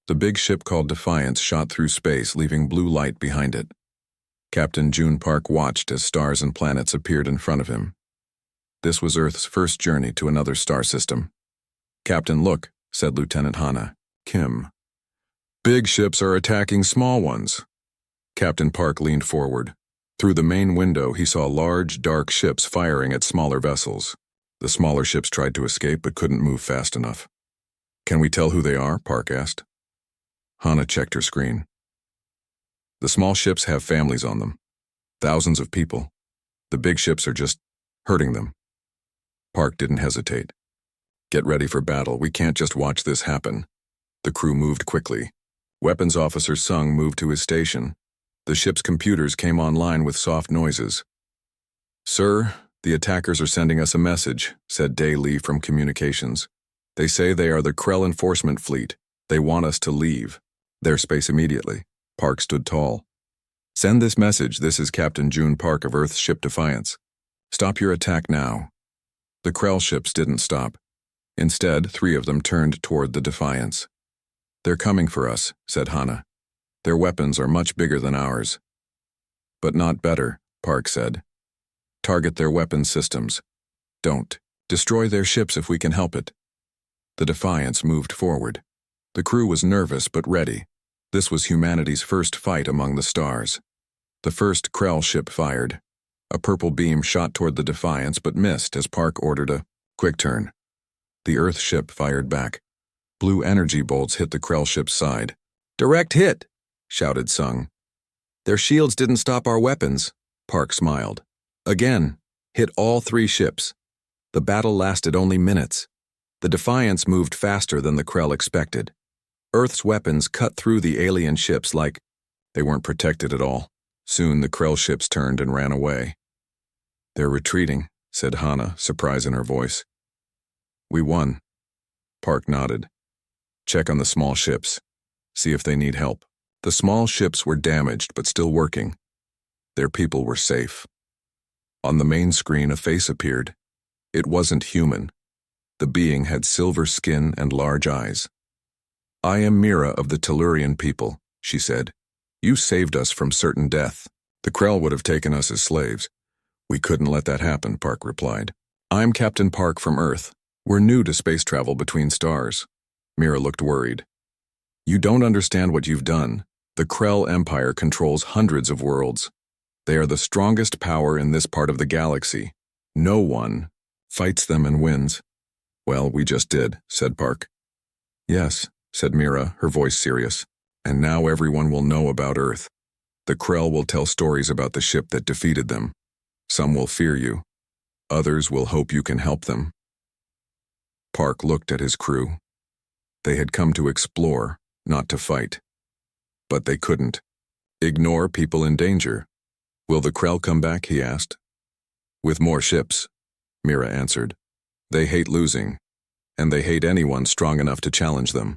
The big ship called Defiance shot through space, leaving blue light behind it. Captain June Park watched as stars and planets appeared in front of him. This was Earth's first journey to another star system. "Captain, look," said Lieutenant Hana. "Kim. Big ships are attacking small ones." Captain Park leaned forward. Through the main window, he saw large, dark ships firing at smaller vessels. The smaller ships tried to escape but couldn't move fast enough. "Can we tell who they are?" Park asked. Hana checked her screen. "The small ships have families on them. Thousands of people. The big ships are just hurting them." Park didn't hesitate. "Get ready for battle. We can't just watch this happen." The crew moved quickly. Weapons Officer Sung moved to his station. The ship's computers came online with soft noises. "Sir, the attackers are sending us a message," said Dae Lee from communications. "They say they are the Krell enforcement fleet. They want us to leave their space immediately." Park stood tall. "Send this message. This is Captain June Park of Earth's ship Defiance. Stop your attack now." The Krell ships didn't stop. Instead, 3 of them turned toward the Defiance. "They're coming for us," said Hana. "Their weapons are much bigger than ours." "But not better," Park said. "Target their weapon systems. Don't destroy their ships if we can help it." The Defiance moved forward. The crew was nervous but ready. This was humanity's first fight among the stars. The first Krell ship fired. A purple beam shot toward the Defiance but missed as Park ordered a quick turn. The Earth ship fired back. Blue energy bolts hit the Krell ship's side. "Direct hit!" shouted Sung. "Their shields didn't stop our weapons." Park smiled. "Again, hit all 3 ships." The battle lasted only minutes. The Defiance moved faster than the Krell expected. Earth's weapons cut through the alien ships like they weren't protected at all. Soon the Krell ships turned and ran away. "They're retreating," said Hana, surprise in her voice. "We won." Park nodded. "Check on the small ships. See if they need help." The small ships were damaged but still working. Their people were safe. On the main screen, a face appeared. It wasn't human. The being had silver skin and large eyes. "I am Mira of the Tellurian people," she said. "You saved us from certain death. The Krell would have taken us as slaves." "We couldn't let that happen," Park replied. "I'm Captain Park from Earth. We're new to space travel between stars." Mira looked worried. "You don't understand what you've done. The Krell Empire controls hundreds of worlds. They are the strongest power in this part of the galaxy. No one fights them and wins." "Well, we just did," said Park. "Yes," said Mira, her voice serious. "And now everyone will know about Earth. The Krell will tell stories about the ship that defeated them. Some will fear you. Others will hope you can help them." Park looked at his crew. They had come to explore, not to fight. But they couldn't. Ignore people in danger. "Will the Krell come back?" he asked. "With more ships," Mira answered. "They hate losing, and they hate anyone strong enough to challenge them."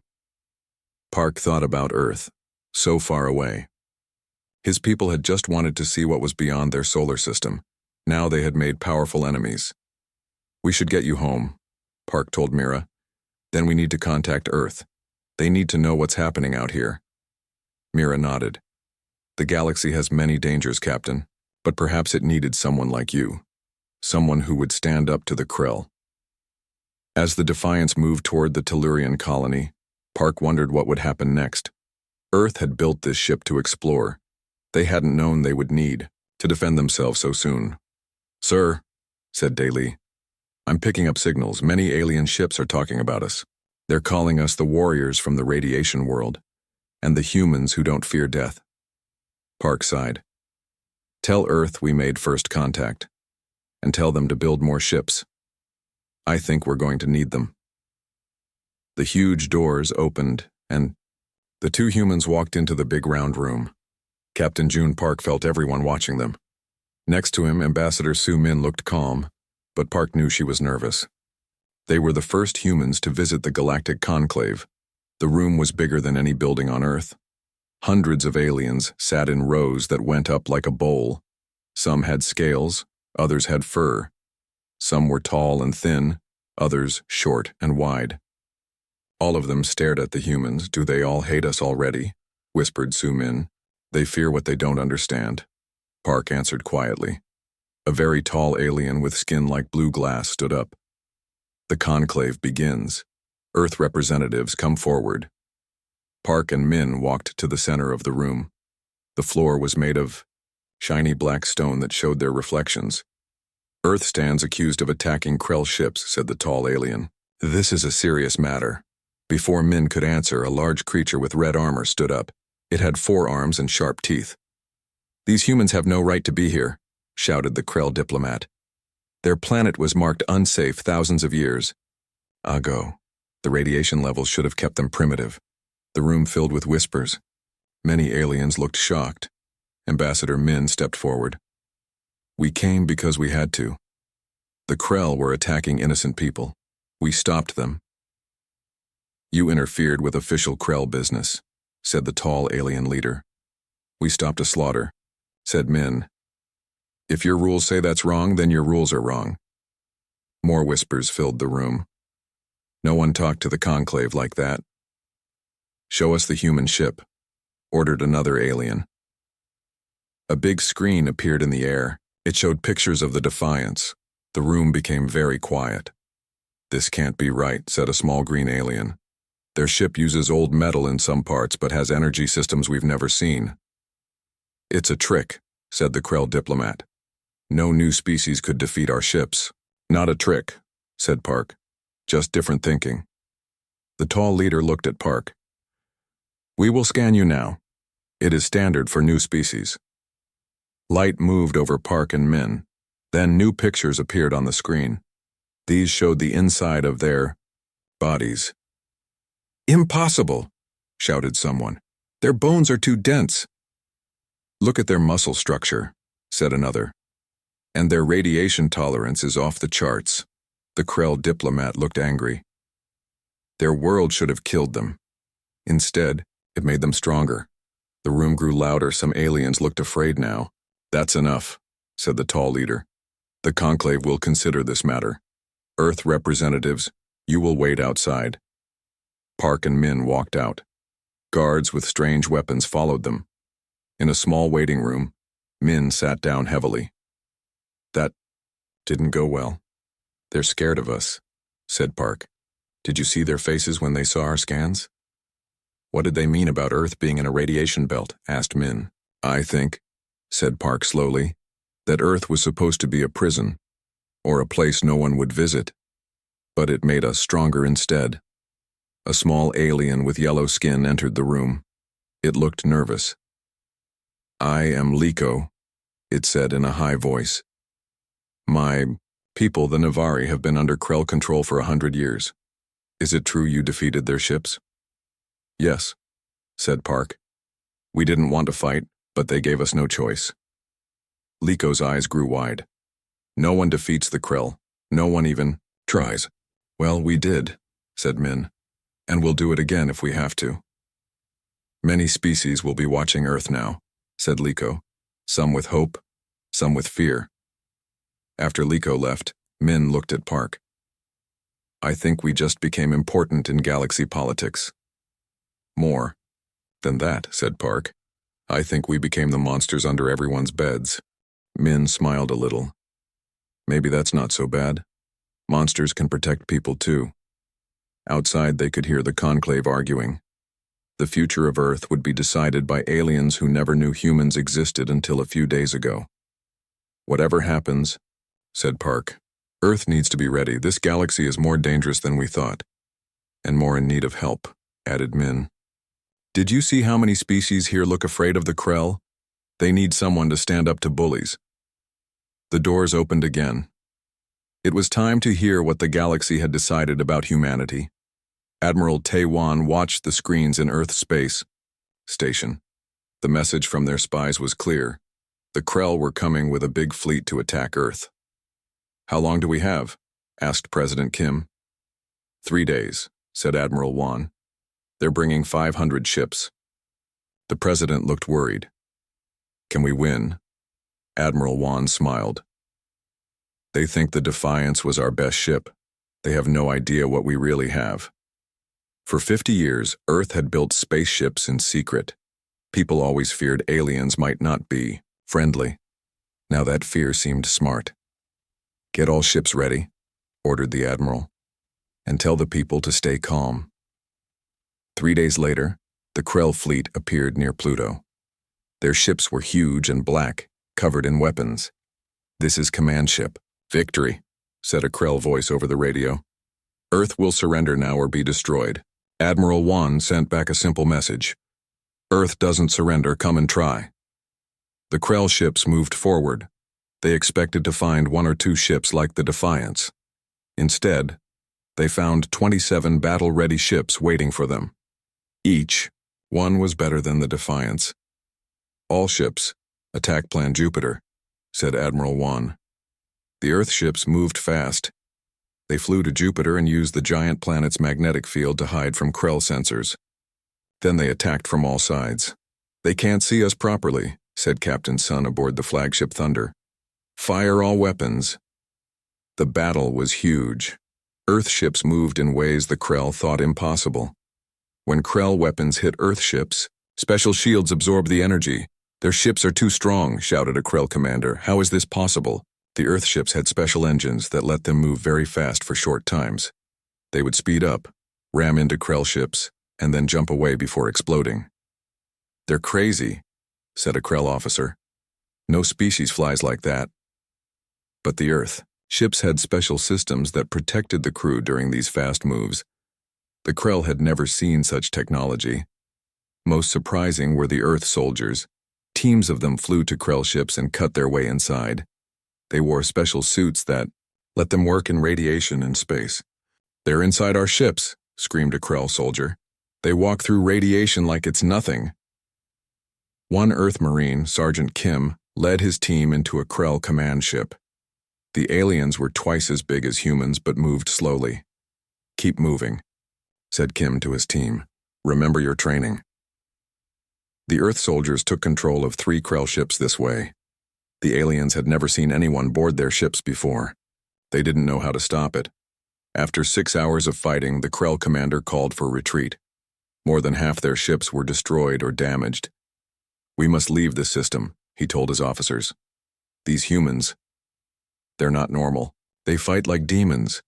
Park thought about Earth, so far away. His people had just wanted to see what was beyond their solar system. Now they had made powerful enemies. "We should get you home," Park told Mira. "Then we need to contact Earth. They need to know what's happening out here." Mira nodded. "The galaxy has many dangers, Captain, but perhaps it needed someone like you. Someone who would stand up to the Krell." As the Defiance moved toward the Tellurian colony, Park wondered what would happen next. Earth had built this ship to explore. They hadn't known they would need to defend themselves so soon. "Sir," said Dae Lee, "I'm picking up signals. Many alien ships are talking about us. They're calling us the warriors from the radiation world, and the humans who don't fear death." Park sighed. "Tell Earth we made first contact, and tell them to build more ships. I think we're going to need them." The huge doors opened, and the 2 humans walked into the big round room. Captain June Park felt everyone watching them. Next to him, Ambassador Su Min looked calm, but Park knew she was nervous. They were the first humans to visit the Galactic Conclave. The room was bigger than any building on Earth. Hundreds of aliens sat in rows that went up like a bowl. Some had scales, others had fur. Some were tall and thin, others short and wide. All of them stared at the humans. Do they all hate us already? Whispered Su Min. They fear what they don't understand. Park answered quietly. A very tall alien with skin like blue glass stood up. The conclave begins. Earth representatives come forward. Park and Min walked to the center of the room. The floor was made of shiny black stone that showed their reflections. Earth stands accused of attacking Krell ships, said the tall alien. This is a serious matter. Before Min could answer, a large creature with red armor stood up. It had 4 arms and sharp teeth. These humans have no right to be here, shouted the Krell diplomat. Their planet was marked unsafe thousands of years ago. The radiation levels should have kept them primitive. The room filled with whispers. Many aliens looked shocked. Ambassador Min stepped forward. We came because we had to. The Krell were attacking innocent people. We stopped them. You interfered with official Krell business, said the tall alien leader. We stopped a slaughter, said Min. If your rules say that's wrong, then your rules are wrong. More whispers filled the room. No one talked to the conclave like that. Show us the human ship, ordered another alien. A big screen appeared in the air. It showed pictures of the Defiance. The room became very quiet. This can't be right, said a small green alien. Their ship uses old metal in some parts but has energy systems we've never seen. It's a trick, said the Krell diplomat. No new species could defeat our ships. Not a trick, said Park. Just different thinking. The tall leader looked at Park. We will scan you now. It is standard for new species. Light moved over Park and Min. Then new pictures appeared on the screen. These showed the inside of their bodies. Impossible, shouted someone. Their bones are too dense. Look at their muscle structure, said another. And their radiation tolerance is off the charts. The Krell diplomat looked angry. Their world should have killed them. Instead, it made them stronger. The room grew louder. Some aliens looked afraid now. That's enough, said the tall leader. The conclave will consider this matter. Earth representatives, you will wait outside. Park and Min walked out. Guards with strange weapons followed them. In a small waiting room, Min sat down heavily. That didn't go well. They're scared of us, said Park. Did you see their faces when they saw our scans? What did they mean about Earth being in a radiation belt? Asked Min. I think, said Park slowly, that Earth was supposed to be a prison, or a place no one would visit. But it made us stronger instead. A small alien with yellow skin entered the room. It looked nervous. I am Liko, it said in a high voice. My people, the Navari, have been under Krell control for 100 years. Is it true you defeated their ships? Yes, said Park. We didn't want to fight, but they gave us no choice. Liko's eyes grew wide. No one defeats the Krell. No one even tries. Well, we did, said Min, and we'll do it again if we have to. Many species will be watching Earth now, said Liko, some with hope, some with fear. After Liko left, Min looked at Park. I think we just became important in galaxy politics. More than that, said Park. I think we became the monsters under everyone's beds. Min smiled a little. Maybe that's not so bad. Monsters can protect people too. Outside they could hear the conclave arguing. The future of Earth would be decided by aliens who never knew humans existed until a few days ago. Whatever happens, said Park, Earth needs to be ready. This galaxy is more dangerous than we thought. And more in need of help, added Min. Did you see how many species here look afraid of the Krell? They need someone to stand up to bullies. The doors opened again. It was time to hear what the galaxy had decided about humanity. Admiral Taiwan watched the screens in Earth Space Station. The message from their spies was clear. The Krell were coming with a big fleet to attack Earth. How long do we have? Asked President Kim. 3 days, said Admiral Wan. They're bringing 500 ships. The president looked worried. Can we win? Admiral Wan smiled. They think the Defiance was our best ship. They have no idea what we really have. For 50 years, Earth had built spaceships in secret. People always feared aliens might not be friendly. Now that fear seemed smart. "Get all ships ready," ordered the admiral, "and tell the people to stay calm." 3 days later, the Krell fleet appeared near Pluto. Their ships were huge and black, covered in weapons. "This is command ship. Victory," said a Krell voice over the radio. "Earth will surrender now or be destroyed." Admiral Wan sent back a simple message. "Earth doesn't surrender, come and try." The Krell ships moved forward. They expected to find 1 or 2 ships like the Defiance. Instead, they found 27 battle-ready ships waiting for them. Each one was better than the Defiance. "All ships, attack Plan Jupiter," said Admiral Wan. The Earth ships moved fast. They flew to Jupiter and used the giant planet's magnetic field to hide from Krell sensors. Then they attacked from all sides. "They can't see us properly," said Captain Sun aboard the flagship Thunder. "Fire all weapons." The battle was huge. Earth ships moved in ways the Krell thought impossible. When Krell weapons hit Earth ships, special shields absorb the energy. "Their ships are too strong," shouted a Krell commander. "How is this possible?" The Earth ships had special engines that let them move very fast for short times. They would speed up, ram into Krell ships, and then jump away before exploding. "They're crazy," said a Krell officer. "No species flies like that." But the Earth ships had special systems that protected the crew during these fast moves. The Krell had never seen such technology. Most surprising were the Earth soldiers. Teams of them flew to Krell ships and cut their way inside. They wore special suits that let them work in radiation in space. "They're inside our ships," screamed a Krell soldier. "They walk through radiation like it's nothing." One Earth Marine, Sergeant Kim, led his team into a Krell command ship. The aliens were twice as big as humans but moved slowly. "Keep moving," said Kim to his team. "Remember your training." The Earth soldiers took control of 3 Krell ships this way. The aliens had never seen anyone board their ships before. They didn't know how to stop it. After 6 hours of fighting, the Krell commander called for retreat. More than half their ships were destroyed or damaged. "We must leave this system," he told his officers. "These humans, they're not normal. They fight like demons."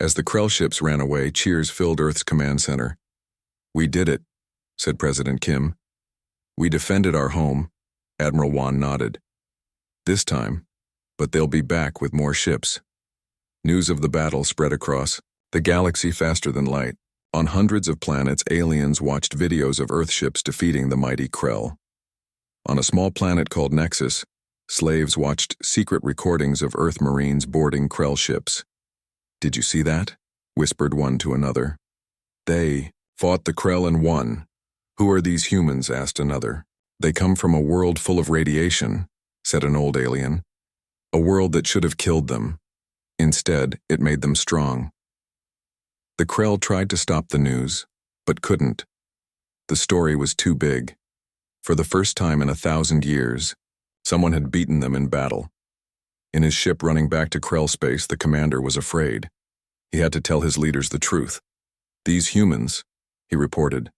As the Krell ships ran away, cheers filled Earth's command center. "We did it," said President Kim. "We defended our home." Admiral Wan nodded. "This time, but they'll be back with more ships." News of the battle spread across the galaxy faster than light. On hundreds of planets, aliens watched videos of Earth ships defeating the mighty Krell. On a small planet called Nexus, slaves watched secret recordings of Earth Marines boarding Krell ships. "Did you see that?" whispered one to another. "They fought the Krell and won." "Who are these humans?" asked another. "They come from a world full of radiation," said an old alien. "A world that should have killed them. Instead, it made them strong." The Krell tried to stop the news, but couldn't. The story was too big. For the first time in 1,000 years, someone had beaten them in battle. In his ship running back to Krell space, the commander was afraid. He had to tell his leaders the truth. "These humans," he reported,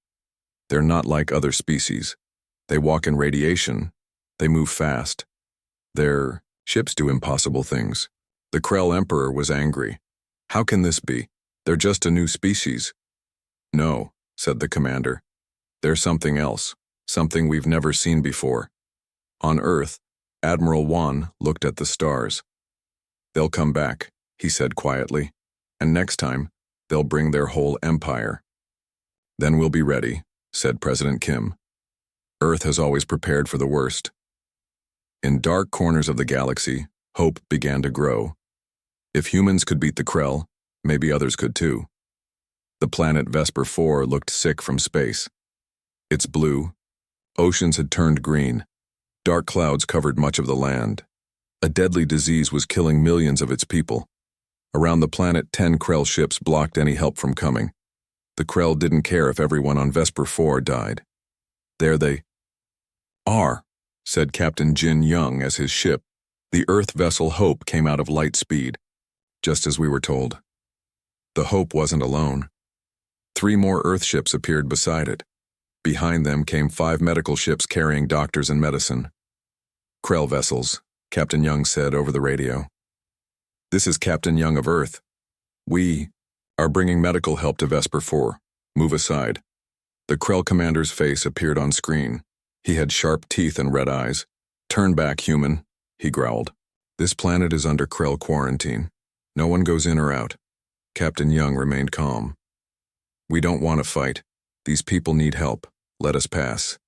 "they're not like other species. They walk in radiation. They move fast. Their ships do impossible things." The Krell Emperor was angry. "How can this be? They're just a new species." "No," said the commander. "They're something else, something we've never seen before." On Earth, Admiral Wan looked at the stars. "They'll come back," he said quietly, "and next time, they'll bring their whole empire." "Then we'll be ready," said President Kim. "Earth has always prepared for the worst." In dark corners of the galaxy, hope began to grow. If humans could beat the Krell, maybe others could too. The planet Vesper 4 looked sick from space. Its blue, oceans had turned green. Dark clouds covered much of the land. A deadly disease was killing millions of its people. Around the planet, 10 Krell ships blocked any help from coming. The Krell didn't care if everyone on Vesper 4 died. "There they are," said Captain Jin Young as his ship, the Earth vessel Hope, came out of light speed, just as we were told. The Hope wasn't alone. 3 more Earth ships appeared beside it. Behind them came 5 medical ships carrying doctors and medicine. Krell vessels, Captain Young said over the radio. This is Captain Young of Earth. We are bringing medical help to Vesper 4. Move aside. The Krell commander's face appeared on screen. He had sharp teeth and red eyes. Turn back, human, he growled. This planet is under Krell quarantine. No one goes in or out. Captain Young remained calm. We don't want to fight. These people need help. Let us pass.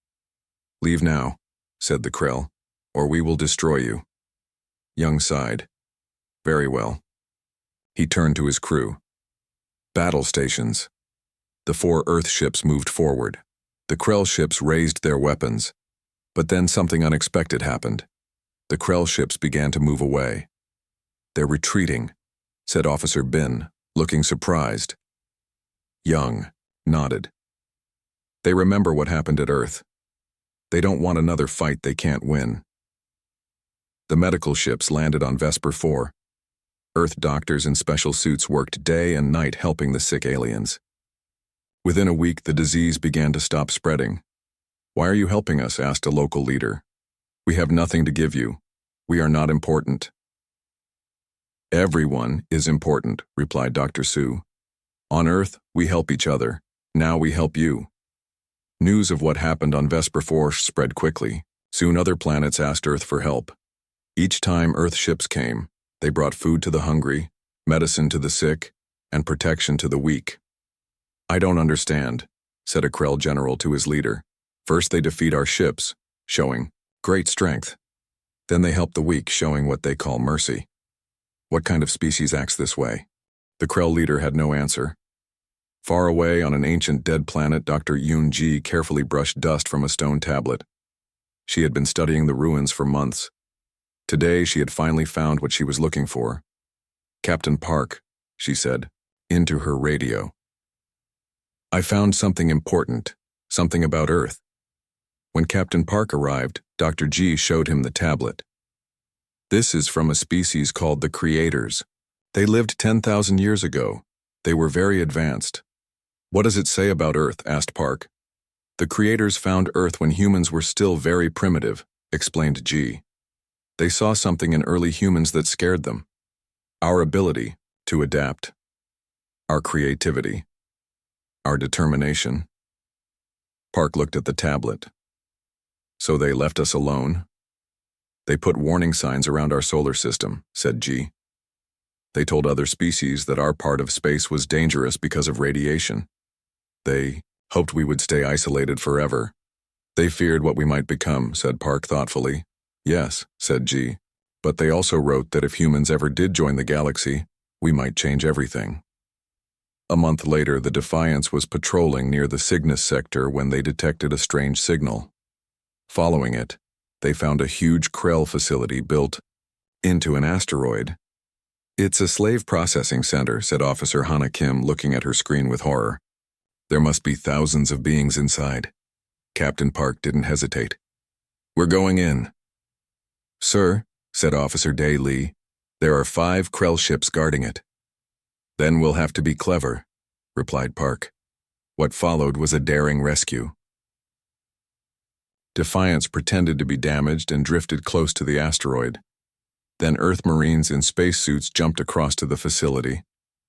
Leave now, said the Krell, or we will destroy you. Young sighed. Very well. He turned to his crew. Battle stations. The 4 Earth ships moved forward. The Krell ships raised their weapons. But then something unexpected happened. The Krell ships began to move away. They're retreating, said Officer Bin, looking surprised. Young nodded. They remember what happened at Earth. They don't want another fight they can't win. The medical ships landed on Vesper 4. Earth doctors in special suits worked day and night helping the sick aliens. Within a week, the disease began to stop spreading. Why are you helping us? Asked a local leader. We have nothing to give you. We are not important. Everyone is important, replied Dr. Sue. On Earth, we help each other. Now we help you. News of what happened on Vesper 4 spread quickly. Soon other planets asked Earth for help. Each time Earth ships came, they brought food to the hungry, medicine to the sick, and protection to the weak. I don't understand, said a Krell general to his leader. First they defeat our ships, showing great strength. Then they help the weak, showing what they call mercy. What kind of species acts this way? The Krell leader had no answer. Far away on an ancient dead planet, Dr. Yoon Ji carefully brushed dust from a stone tablet. She had been studying the ruins for months. Today she had finally found what she was looking for. Captain Park, she said, into her radio. I found something important, something about Earth. When Captain Park arrived, Dr. G showed him the tablet. This is from a species called the Creators. They lived 10,000 years ago. They were very advanced. What does it say about Earth? Asked Park. The Creators found Earth when humans were still very primitive, explained G. They saw something in early humans that scared them. Our ability to adapt. Our creativity. Our determination. Park looked at the tablet. So they left us alone? They put warning signs around our solar system, said G. They told other species that our part of space was dangerous because of radiation. They hoped we would stay isolated forever. They feared what we might become, said Park thoughtfully. Yes, said G. But they also wrote that if humans ever did join the galaxy, we might change everything. A month later, the Defiance was patrolling near the Cygnus sector when they detected a strange signal. Following it, they found a huge Krell facility built into an asteroid. It's a slave processing center, said Officer Hana Kim, looking at her screen with horror. There must be thousands of beings inside. Captain Park didn't hesitate. We're going in. Sir, said Officer Day Lee, there are 5 Krell ships guarding it. Then we'll have to be clever, replied Park. What followed was a daring rescue. Defiance pretended to be damaged and drifted close to the asteroid. Then Earth Marines in spacesuits jumped across to the facility.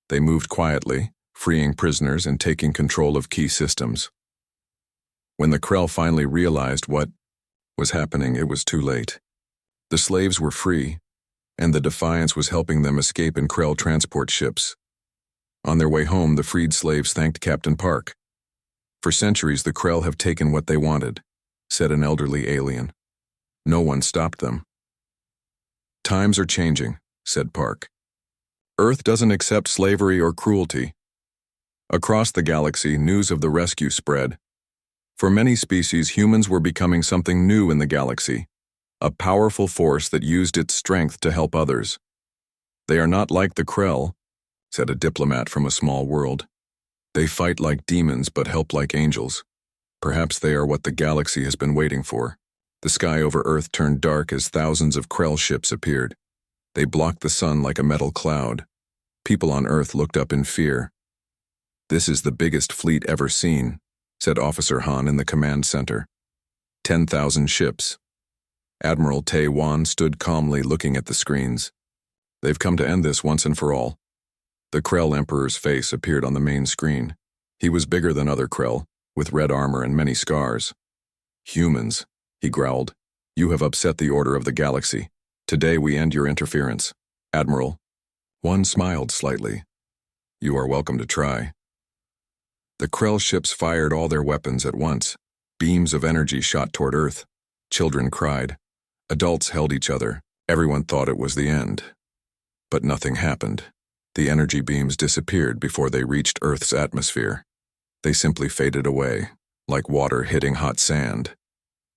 They moved quietly, freeing prisoners and taking control of key systems. When the Krell finally realized what was happening, it was too late. The slaves were free, and the Defiance was helping them escape in Krell transport ships. On their way home, the freed slaves thanked Captain Park. For centuries, the Krell have taken what they wanted, said an elderly alien. No one stopped them. Times are changing, said Park. Earth doesn't accept slavery or cruelty. Across the galaxy, news of the rescue spread. For many species, humans were becoming something new in the galaxy, a powerful force that used its strength to help others. They are not like the Krell, said a diplomat from a small world. They fight like demons but help like angels. Perhaps they are what the galaxy has been waiting for. The sky over Earth turned dark as thousands of Krell ships appeared. They blocked the sun like a metal cloud. People on Earth looked up in fear. "This is the biggest fleet ever seen," said Officer Han in the command center. 10,000 ships. Admiral Tae Wan stood calmly looking at the screens. "They've come to end this once and for all." The Krell Emperor's face appeared on the main screen. He was bigger than other Krell, with red armor and many scars. "Humans," he growled, "you have upset the order of the galaxy. Today we end your interference. Admiral." One smiled slightly. "You are welcome to try." The Krell ships fired all their weapons at once. Beams of energy shot toward Earth. Children cried. Adults held each other. Everyone thought it was the end. But nothing happened. The energy beams disappeared before they reached Earth's atmosphere. They simply faded away, like water hitting hot sand.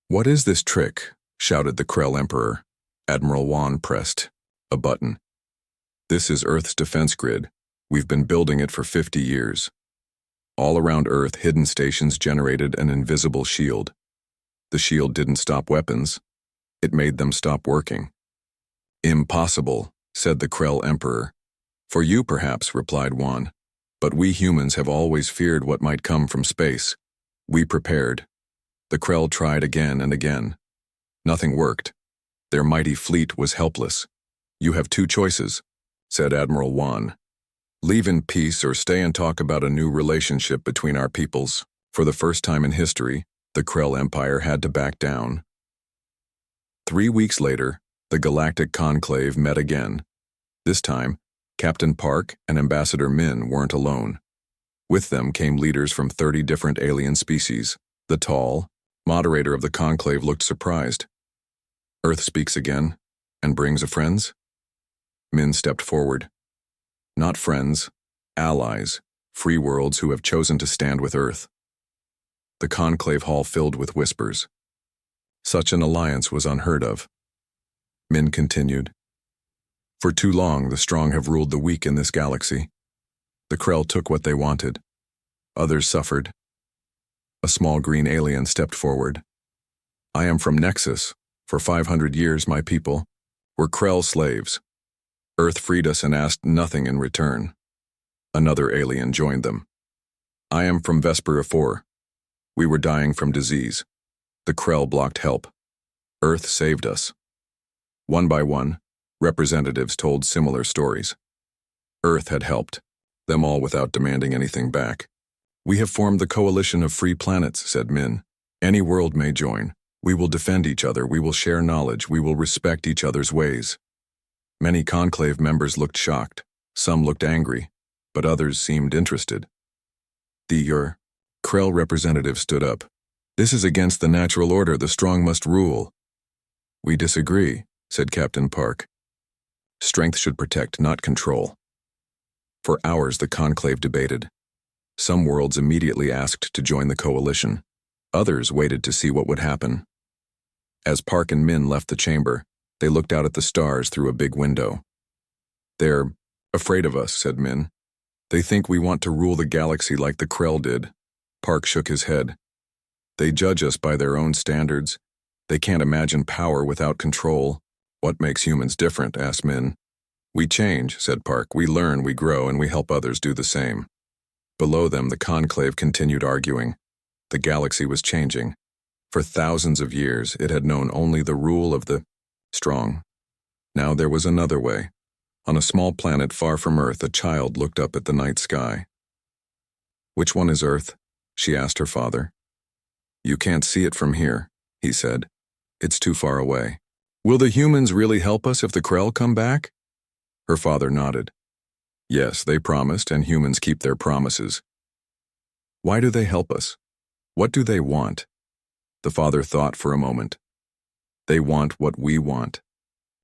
"What is this trick?" shouted the Krell Emperor. Admiral Wan pressed a button. "This is Earth's defense grid. We've been building it for 50 years. All around Earth, hidden stations generated an invisible shield. The shield didn't stop weapons. It made them stop working." "Impossible," said the Krell Emperor. "For you, perhaps," replied Wan. "But we humans have always feared what might come from space. We prepared." The Krell tried again and again. Nothing worked. Their mighty fleet was helpless. "You have two choices," said Admiral Wan. "Leave in peace or stay and talk about a new relationship between our peoples." For the first time in history, the Krell Empire had to back down. 3 weeks later, the Galactic Conclave met again. This time, Captain Park and Ambassador Min weren't alone. With them came leaders from 30 different alien species. The tall, moderator of the conclave looked surprised. "Earth speaks again, and brings a friends?" Min stepped forward. "Not friends, allies, free worlds who have chosen to stand with Earth." The conclave hall filled with whispers. Such an alliance was unheard of. Min continued. "For too long, the strong have ruled the weak in this galaxy. The Krell took what they wanted. Others suffered." A small green alien stepped forward. "I am from Nexus. For 500 years, my people were Krell slaves. Earth freed us and asked nothing in return." Another alien joined them. "I am from Vespera 4. We were dying from disease. The Krell blocked help. Earth saved us." One by one, representatives told similar stories. Earth had helped, them all without demanding anything back. "We have formed the Coalition of Free Planets," said Min. "Any world may join. We will defend each other, we will share knowledge, we will respect each other's ways." Many conclave members looked shocked. Some looked angry, but others seemed interested. The Krell representative stood up. "This is against the natural order. The strong must rule." "We disagree," said Captain Park. "Strength should protect, not control." For hours the conclave debated. Some worlds immediately asked to join the coalition. Others waited to see what would happen. As Park and Min left the chamber, they looked out at the stars through a big window. "They're afraid of us," said Min. "They think we want to rule the galaxy like the Krell did." Park shook his head. "They judge us by their own standards. They can't imagine power without control." "What makes humans different?" asked Min. "We change," said Park. "We learn, we grow, and we help others do the same." Below them, the conclave continued arguing. The galaxy was changing. For thousands of years, it had known only the rule of the strong. Now there was another way. On a small planet far from Earth, a child looked up at the night sky. "Which one is Earth?" she asked her father. "You can't see it from here," he said. "It's too far away." "Will the humans really help us if the Krell come back?" Her father nodded. "Yes, they promised, and humans keep their promises." "Why do they help us? What do they want?" The father thought for a moment. "They want what we want.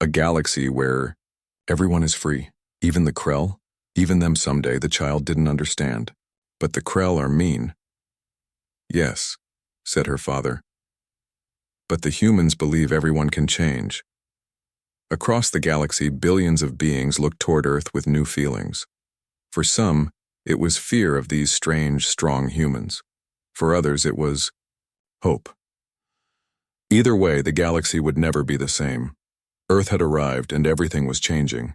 A galaxy where everyone is free, even the Krell, even them someday," the child didn't understand. "But the Krell are mean." "Yes," said her father. "But the humans believe everyone can change." Across the galaxy, billions of beings looked toward Earth with new feelings. For some, it was fear of these strange, strong humans. For others, it was hope. Either way, the galaxy would never be the same. Earth had arrived and everything was changing.